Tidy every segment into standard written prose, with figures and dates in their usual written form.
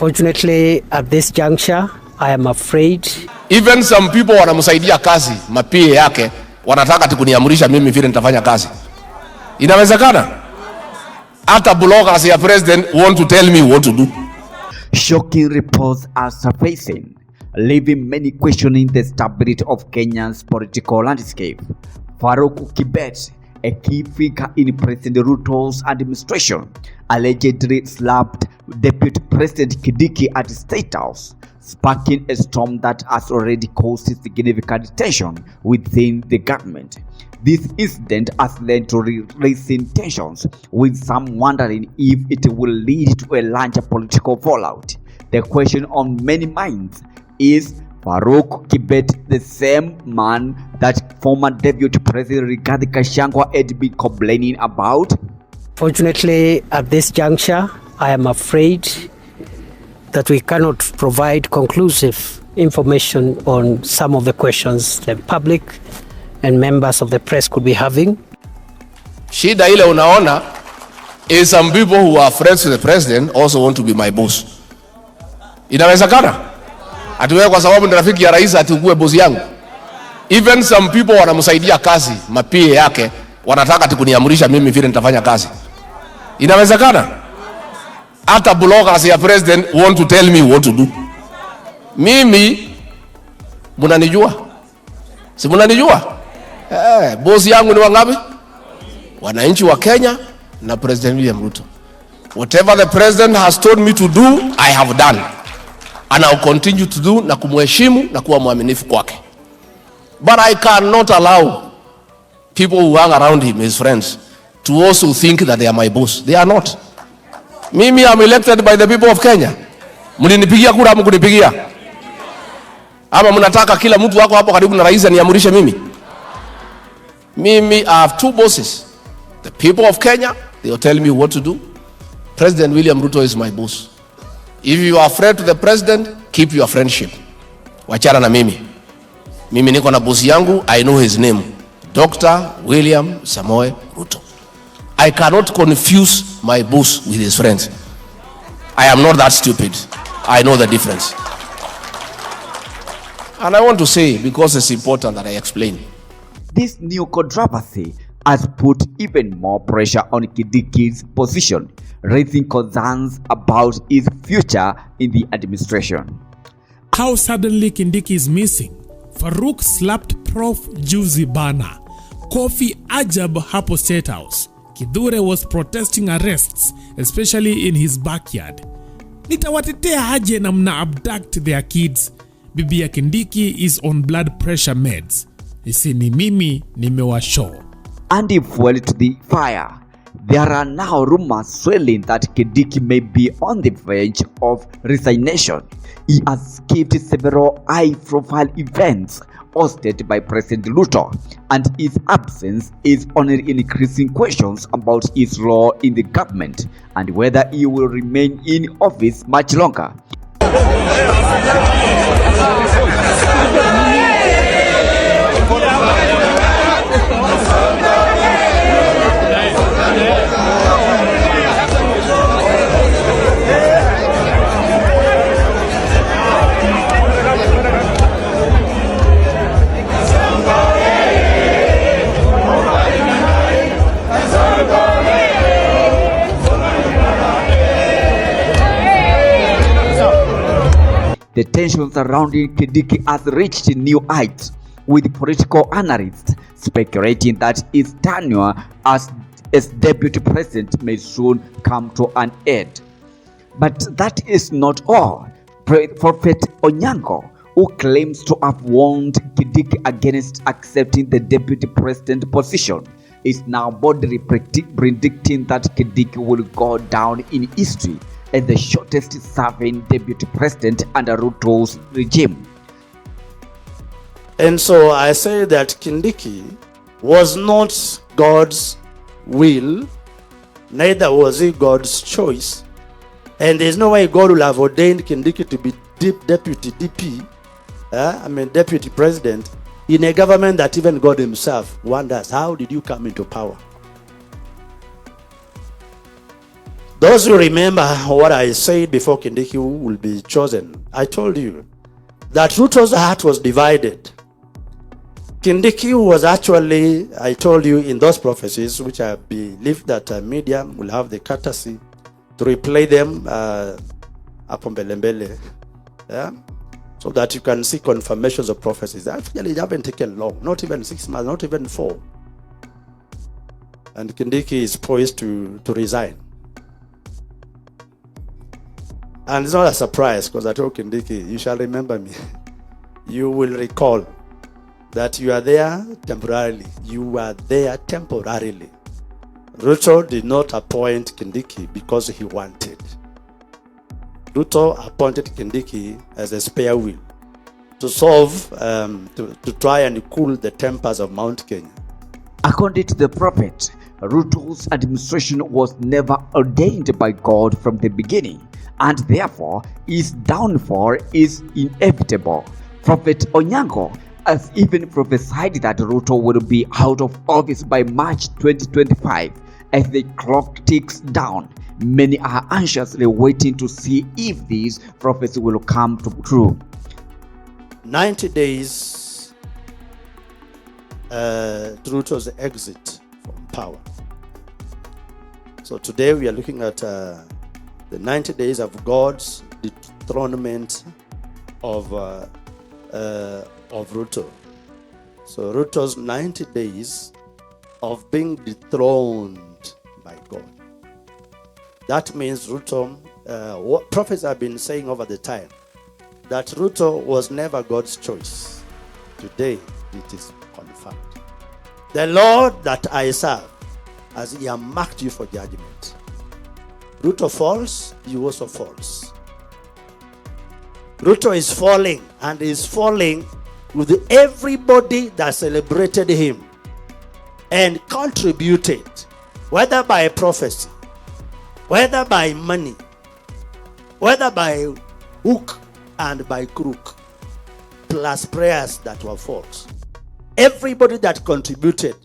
Fortunately, at this juncture, I am afraid. Even some people wanamsaidia kazi, mapie yake, wanataka tikuniamurisha mimi vile nitafanya kazi. Inawezekana? Hata bloggers ya president want to tell me what to do. Shocking reports are surfacing, leaving many questioning the stability of Kenya's political landscape. Farouk KIBET, a key figure in President Ruto's administration, allegedly slapped Deputy President KINDIKI at the State House, sparking a storm that has already caused significant tension within the government. This incident has led to rising tensions, with some wondering if it will lead to a larger political fallout. The question on many minds is, Farouk KIBET the same man that former Deputy President Rigathi Gachagua had been complaining about? Fortunately, at this juncture, I am afraid that we cannot provide conclusive information on some of the questions the public and members of the press could be having. Shida ile unaona is some people who are friends with the president also want to be my boss. Inawezekana? Atuwe kwa sababu ni rafiki ya rais atiuwe boss yangu. Even some people wanamsaidia kazi, mapie yake, wanataka tikuniamurisha mimi vile nitafanya kazi. Inawezekana? Hata bloggers ya president want to tell me what to do. Mimi munanijua? Si munanijua? Boss yangu ni wangapi? Wananchi wa Kenya na President William Ruto. Whatever the president has told me to do, I have done. And I'll continue to do, na kumheshimu na kuwa mwaminifu kwake. But I cannot allow people who hang around him, his friends, to also think that they are my boss. They are not. Mimi am elected by the people of Kenya. Mlinipigia kura ama kunipigia? Ama mnataka kila mtu wako hapo karibu na rais aniamurishe mimi? Mimi, I have two bosses. The people of Kenya, they will tell me what to do. President William Ruto is my boss. If you are afraid to the president, keep your friendship. Wachana na mimi. Mimi niko na boss yangu, I know his name. Dr. William Samoei Ruto. I cannot confuse my boss with his friends. I am not that stupid. I know the difference. And I want to say, because it's important that I explain. This new controversy has put even more pressure on KINDIKI's position, raising concerns about his future in the administration. How suddenly KINDIKI is missing. Farouk slapped Prof Juzi Bana. Kofi Ajab hapo State House. Kidhure was protesting arrests, especially in his backyard. Nitawatetea aje na mna abduct their kids. Bibi ya KINDIKI is on blood pressure meds. Isi ni mimi nimewashow. And if fuel to the fire, there are now rumors swirling that KINDIKI may be on the verge of resignation. He has skipped several high-profile events hosted by President Ruto, and his absence is only increasing questions about his role in the government and whether he will remain in office much longer. The tensions surrounding KINDIKI has reached new heights, with political analysts speculating that his tenure as deputy president may soon come to an end. But that is not all. Prophet Onyango, who claims to have warned KINDIKI against accepting the deputy president position, is now boldly predicting that KINDIKI will go down in history as the shortest serving deputy president under Ruto's regime. And so I say that KINDIKI was not God's will, neither was it God's choice. And there's no way God will have ordained KINDIKI to be deputy president in a government that even God himself wonders, how did you come into power? Those who remember what I said before Kindiki will be chosen, I told you that Ruto's heart was divided. Kindiki was actually, I told you in those prophecies, which I believe that media will have the courtesy to replay them upon Belembele, yeah? So that you can see confirmations of prophecies. Actually, they haven't taken long, not even 6 months, not even 4. And Kindiki is poised to resign. And it's not a surprise, because I told Kindiki, you shall remember me. You will recall that you are there temporarily. You are there temporarily. Ruto did not appoint Kindiki because he wanted. Ruto appointed Kindiki as a spare wheel to solve, to try and cool the tempers of Mount Kenya. According to the prophet, Ruto's administration was never ordained by God from the beginning, and therefore his downfall is inevitable. Prophet Onyango has even prophesied that Ruto will be out of office by March 2025 as the clock ticks down. Many are anxiously waiting to see if these prophecies will come true. 90 days to Ruto's exit from power. So today we are looking at the 90 days of God's dethronement of Ruto. So Ruto's 90 days of being dethroned by God. That means Ruto, what prophets have been saying over the time, that Ruto was never God's choice. Today it is confirmed. The Lord that I serve has earmarked you for judgment. Ruto falls, you also falls. Ruto is falling, and is falling with everybody that celebrated him and contributed, whether by prophecy, whether by money, whether by hook and by crook, plus prayers that were false. Everybody that contributed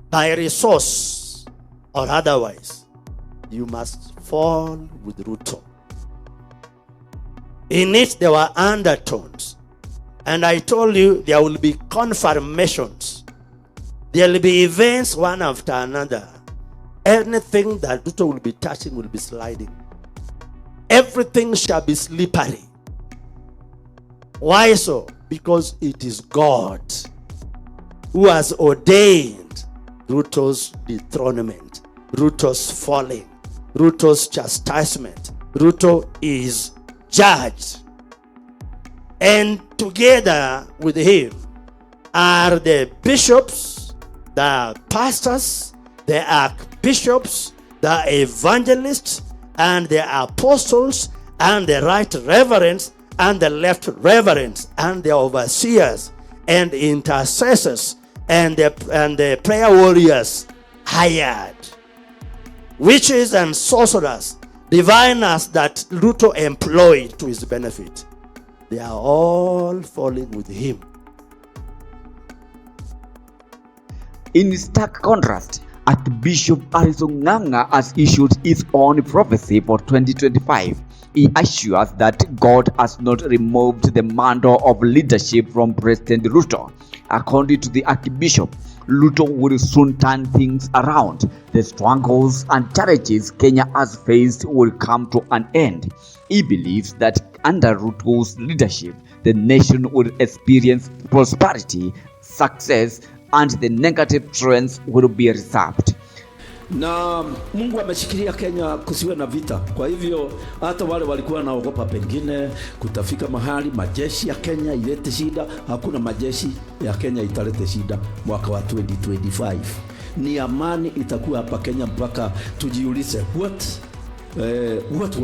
by resource or otherwise, you must fall with Ruto. In it there were undertones, and I told you there will be confirmations. There will be events one after another. Anything that Ruto will be touching will be sliding. Everything shall be slippery. Why so? Because it is God who has ordained Ruto's dethronement, Ruto's falling, Ruto's chastisement. Ruto is judged. And together with him are the bishops, the pastors, the archbishops, the evangelists, and the apostles, and the right reverends, and the left reverends, and the overseers, and intercessors, and the prayer warriors hired, witches and sorcerers, diviners that Ruto employed to his benefit. They are all falling with him. In stark contrast, Archbishop Harrison Ng'ang'a has issued his own prophecy for 2025. He assures that God has not removed the mantle of leadership from President Ruto. According to the Archbishop, Ruto will soon turn things around. The struggles and challenges Kenya has faced will come to an end. He believes that under Ruto's leadership, the nation will experience prosperity, success, and the negative trends will be resolved. Na Mungu ameshikilia Kenya kusiwe na vita. Kwa hivyo hata wale walikuwa naogopa pengine kutafika mahali majeshi ya Kenya ilete shida, hakuna majeshi ya Kenya italete shida mwaka wa 2025. Ni amani itakuwa hapa Kenya mpaka tujiulize what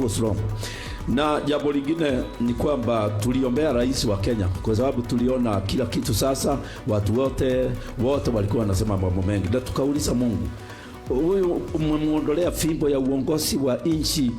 was wrong. Na jambo lingine ni kwamba tuliombea rais wa Kenya kwa sababu tuliona kila kitu sasa, watu wote walikuwa wanasema mambo mengi, na tukauliza Mungu, huyu umemuondolea fimbo ya uongozi wa nchi,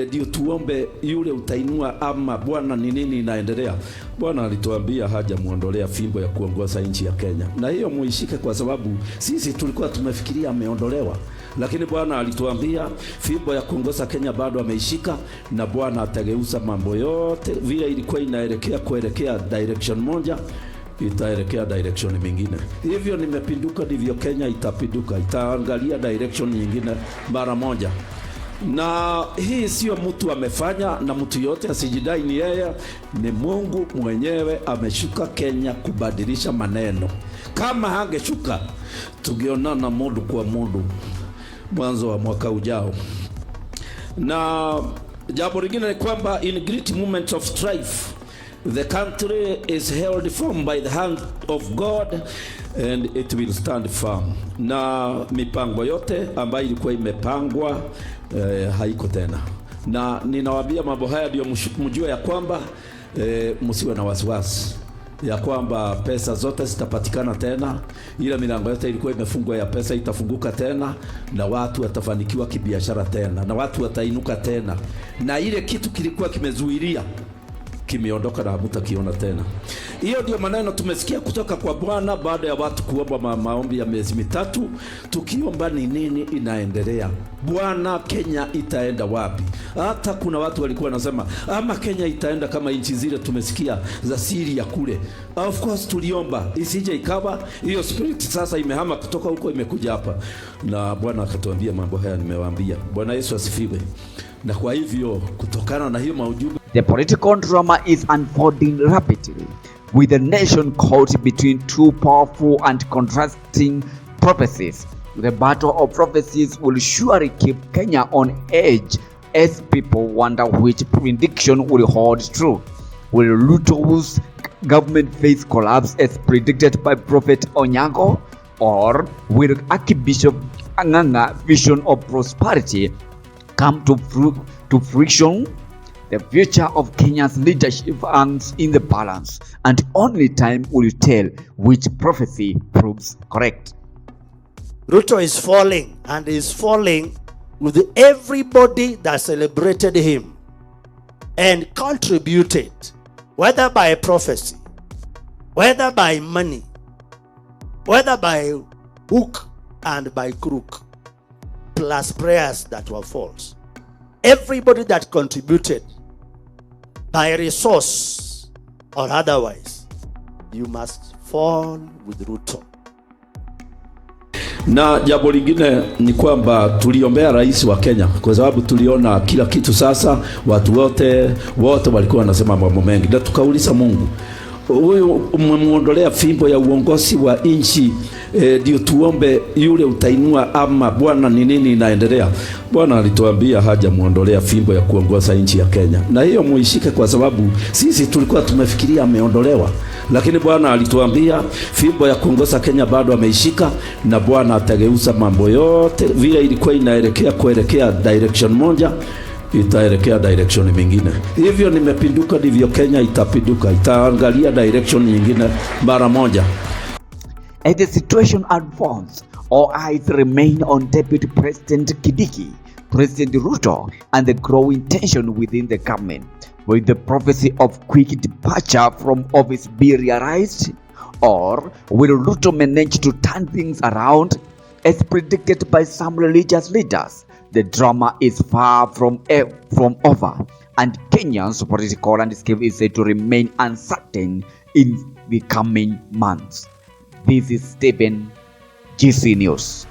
ndio tuombe yule utainua, ama Bwana ni nini inaendelea? Bwana alituambia haja muondolea fimbo ya kuongoza nchi ya Kenya, na hiyo muishike, kwa sababu sisi tulikuwa tumefikiria ameondolewa, lakini Bwana alituambia fimbo ya kuongoza Kenya bado ameishika, na Bwana atageuza mambo yote. Vile ilikuwa inaelekea kuelekea direction moja, itaelekea direction mingine. Hivyo nimepinduka, ndivyo Kenya itapinduka, itaangalia direction nyingine mara moja. Na hii sio mtu amefanya, na mtu yote asijidai ni yeye, ni Mungu mwenyewe ameshuka Kenya kubadilisha maneno. Kama hangeshuka, tungeonana mundu kwa mundu mwanzo wa mwaka ujao. Na jambo lingine ni kwamba in great moment of strife, the country is held firm by the hand of God and it will stand firm. Na mipango yote ambayo ilikuwa imepangwa haiko tena. Na ninawaambia mambo haya ndio mjue ya kwamba msiwe na wasiwasi ya kwamba pesa zote zitapatikana tena. Ile milango yote ilikuwa imefungwa ya pesa itafunguka tena, na watu watafanikiwa kibiashara tena, na watu watainuka tena, na ile kitu kilikuwa kimezuilia kimeondoka na hamtakiona tena. Hiyo ndio maneno tumesikia kutoka kwa Bwana baada ya watu kuomba maombi ya miezi mitatu, tukiomba ni nini inaendelea. Bwana, Kenya itaenda wapi? Hata kuna watu walikuwa wanasema ama Kenya itaenda kama nchi zile tumesikia za Syria kule. Of course tuliomba isije ikawa hiyo spirit sasa imehama kutoka huko imekuja hapa, na Bwana akatuambia mambo haya nimewaambia. Bwana Yesu asifiwe. Na kwa hivyo kutokana na hiyo maujumbe, the political drama is unfolding rapidly, with the nation caught between two powerful and contrasting prophecies. The battle of prophecies will surely keep Kenya on edge as people wonder which prediction will hold true. Will Ruto's government face collapse as predicted by Prophet Onyango, or will Archbishop Anganga's vision of prosperity come to fruition? The future of Kenya's leadership hangs in the balance, and only time will tell which prophecy proves correct. Ruto is falling, and is falling with everybody that celebrated him and contributed, whether by prophecy, whether by money, whether by hook and by crook, plus prayers that were false. Everybody that contributed by resource or otherwise, you must fall with Ruto. Na jambo lingine ni kwamba tuliombea rais wa Kenya, kwa sababu tuliona kila kitu sasa, watu wote walikuwa wanasema mambo mengi, na tukauliza Mungu, huyu umemuondolea fimbo ya uongozi wa nchi, ndio tuombe yule utainua, ama Bwana ni nini inaendelea? Bwana alituambia haja muondolea fimbo ya kuongoza nchi ya Kenya, na hiyo muishike, kwa sababu sisi tulikuwa tumefikiria ameondolewa, lakini Bwana alituambia fimbo ya kuongoza Kenya bado ameishika, na Bwana atageuza mambo yote. Vile ilikuwa inaelekea kuelekea direction moja, itaelekea direction mingine. Hivyo nimepinduka, ndivyo Kenya itapinduka, itaangalia direction nyingine mara moja. As the situation unfolds, all eyes remain on Deputy President KINDIKI, President Ruto, and the growing tension within the government. Will the prophecy of quick departure from office be realized, or will Ruto manage to turn things around as predicted by some religious leaders? The drama is far from over, and Kenya's political landscape is said to remain uncertain in the coming months. This is Stephen, GC News.